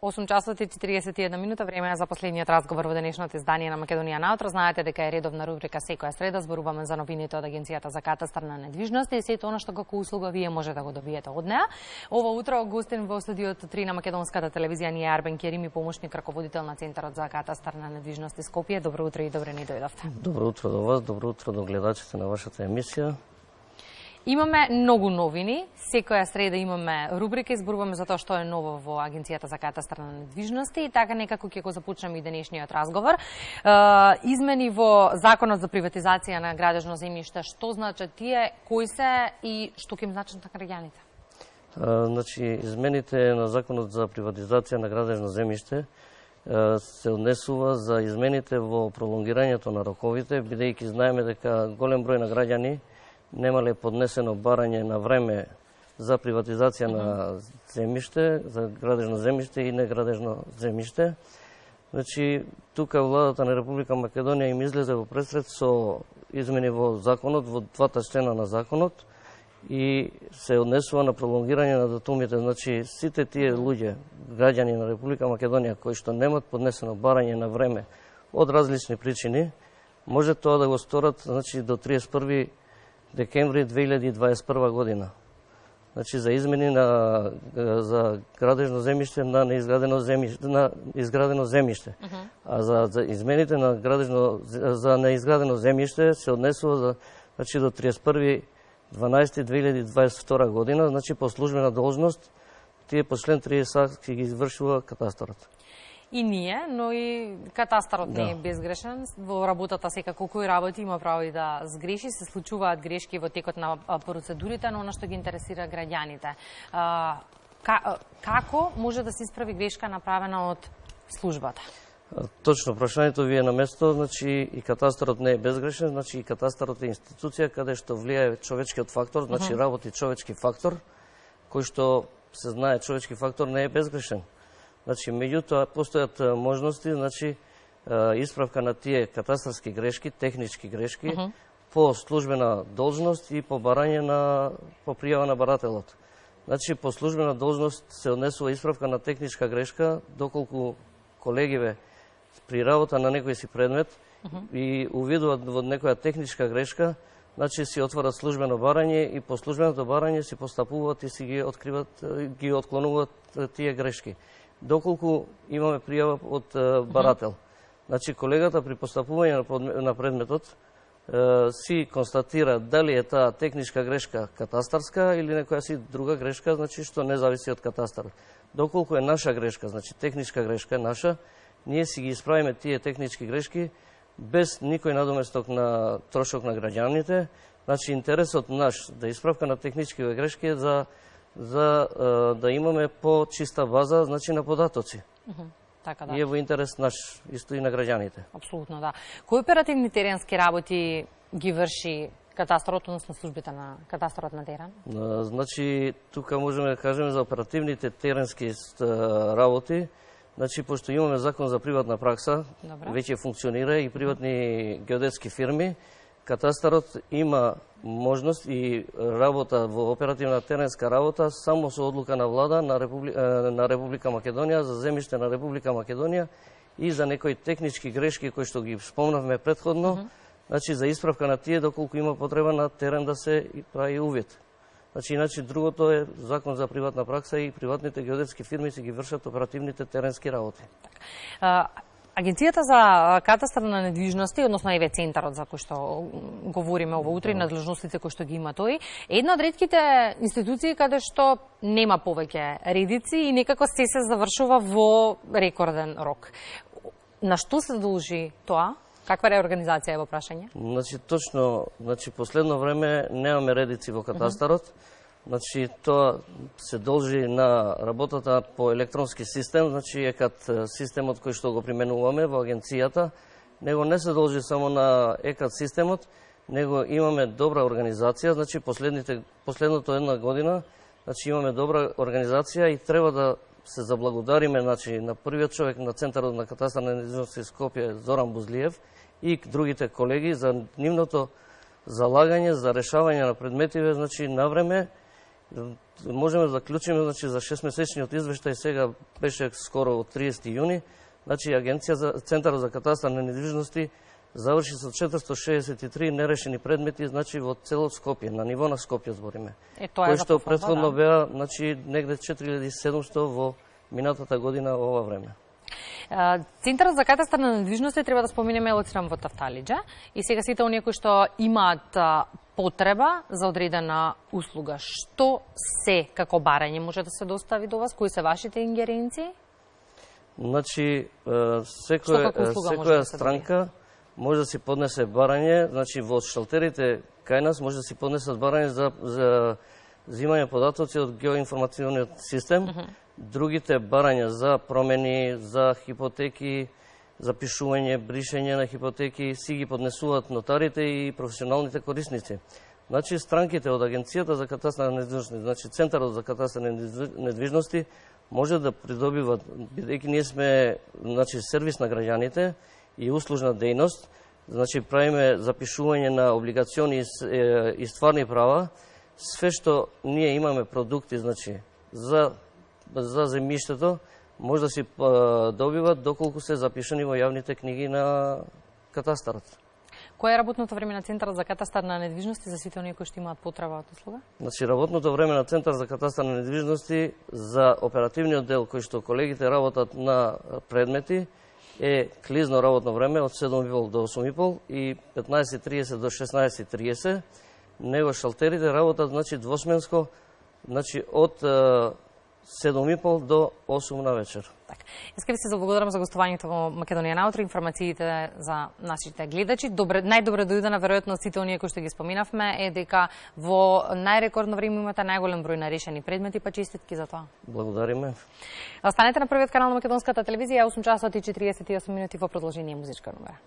8 часот и 41 минута, време е за последниот разговор во денешното издание на Македонија наутро. Знаете дека е редовна рубрика секоја среда, зборуваме за новините од Агенцијата за катастар на недвижности и сето она што како услуга вие може да го добиете од неа. Ова утро гостин во студиото 3 на Македонската телевизија ни е Арбен Керими, помошник раководител на Центарот за катастар на недвижности Скопје. Добро утро и добре ни дојдовте. Добро утро до вас, добро утро до гледачите на вашата емисија. Имаме многу новини, секоја среда имаме рубрика, изборуваме за тоа што е ново во Агенцијата за катастар на недвижности и така некако ќе го започнеме и денешниот разговор. Измени во Законот за приватизација на градежно земјиште, што значат тие, кои се и што ќе им значат на граѓаните? Значи, измените на Законот за приватизација на градежно земјиште се однесува за измените во пролонгирањето на роковите, бидејќи знаеме дека голем број на граѓани немале поднесено барање на време за приватизација на земјиште, за градежно земјиште и неградежно земјиште. Значи, тука владата на Република Македонија им излезе во пресред со измени во законот, во двата члена на законот и се однесува на пролонгирање на датумите. Значи, сите тие луѓе, граѓани на Република Македонија кои што немат поднесено барање на време од различни причини, може тоа да го сторат, значи, до 31 декември 2021 година. Значи, за измени за градежно земјиште на неизградено земјиште. А за измените на за неизградено земјиште се однесува до 31.12.2022 година, значи по службена должност, тие по член 30 ќе ги извршува катастарот. И ние, но и катастарот не е безгрешен. Во работата секако кој работи има право и да сгреши, се случуваат грешки во текот на процедурите, но она што ги интересира граѓаните. Како може да се исправи грешка направена од службата? Точно, прашањето ви е на место, значи и катастарот не е безгрешен, значи и катастарот е институција каде што влијае човечкиот фактор, значи работи човечки фактор, кој што се знае човечки фактор не е безгрешен. Значи, меѓутоа, постојат можности, значи, исправка на тие катастарски грешки, технички грешки, по службена должност и по барање по пријава на барателот. Значи, по службена должност се однесува исправка на техничка грешка, доколку колегиве при работа на некој си предмет и увидуваат во некоја техничка грешка, значи си отварат службено барање и по службеното барање си постапуваат и си ги откриват, ги отклонуваат тие грешки. Доколку имаме пријава од барател. Значи, колегата при постапување на предметот си констатира дали е таа техничка грешка катастарска или некоја си друга грешка, значи што не зависи од катастарот. Доколку е наша грешка, значи техничка грешка е наша, ние си ги исправиме тие технички грешки без никој надоместок на трошок на граѓаните. Значи, интересот наш да исправка на технички грешки е за да имаме по-чиста база, значи, на податоци. Така да. И е во интерес наш, исто и на граѓаните. Апсолутно, да. Кои оперативни теренски работи ги врши катастарот, односно службите на катастарот на терен? Значи, тука можеме да кажеме за оперативните теренски работи. Значи, пошто имаме закон за приватна пракса, веќе функционира и приватни геодетски фирми, катастарот има можност и работа во оперативна теренска работа само со одлука на влада на Република Македонија, за земјиште на Република Македонија и за некои технички грешки кои што ги спомнавме претходно, значи за исправка на тие доколку има потреба на терен да се прави увид. Значи, иначе другото е закон за приватна пракса и приватните геодетски фирми си ги вршат оперативните теренски работи. Агенцијата за катастар на недвижности, односно еве центарот за кој што говориме ова утро и надлежностите кои што ги има тој, е една од ретките институции каде што нема повеќе редици и некако се завршува во рекорден рок. На што се должи тоа? Каква реорганизација е во прашање? Значи, точно, последно време немаме редици во катастарот. Значи, тоа се должи на работата по електронски систем, значи ЕКАТ системот кој што го применуваме во агенцијата. Него не се должи само на ЕКАТ системот, него имаме добра организација, значи последното една година, значи имаме добра организација и треба да се заблагодариме, значи, на првиот човек на Центарот на катастар на недвижности Скопје, Зоран Бузлиев, и другите колеги за нивното залагање за решавање на предметиве, значи на време можеме да заклучиме, значи, за 6-месечниот извештај сега беше скоро од 30 јуни, значи Центарот за катастар на недвижности заврши со 463 нерешени предмети, значи во целот Скопје, на ниво на Скопје збориме. Кои што претходно беа, значи, негде 4700 во минатата година ова време. Центарот за катастар на недвижности треба да споменеме лоциран во Тафталиџа и сега сите оние кои што имаат потреба за одредена услуга, што се како барање може да се достави до вас, кои се вашите ингеренции? Значи, секоја странка може да си поднесе барање, значи во шалтерите кај нас може да си поднесат барање за взимање податоци од геоинформациониот систем, другите барања за промени, за хипотеки, за пишување, бришење на хипотеки, си ги поднесуваат нотарите и професионалните корисници. Значи, странките од Агенцијата за катастар на недвижности, значи Центарот за катастар на недвижности, може да придобиват, бидејќи ние сме, значи, сервис на граѓаните и услужна дејност, значи правиме запишување на облигациони и стварни права, све што ние имаме продукти, значи, за земјиштето, може да си добиват доколку се запишани во јавните книги на катастарот. Кој е работното време на Центарот за катастар на недвижности за сите оние кои што имаат потреба од услуга? Значи, работното време на Центар за катастар на недвижности за оперативниот дел кој што колегите работат на предмети е клизно работно време од 7:30 до 8:30 и 15:30 до 16:30. Него шалтерите работат, значи, двосменско, значи, од 7:30 до 8 на вечер. Така. Искам се заблагодарам за гостувањето во Македонија наутро, информациите за нашите гледачи. Најдобре дојдена, веројатно сите оние кои што ги споминавме, е дека во најрекордно време имате најголем број на решени предмети, па честитки за тоа. Благодариме. Останете на првиот канал на Македонската телевизија, 8 часот и 48 минути во продолжение музичка номера.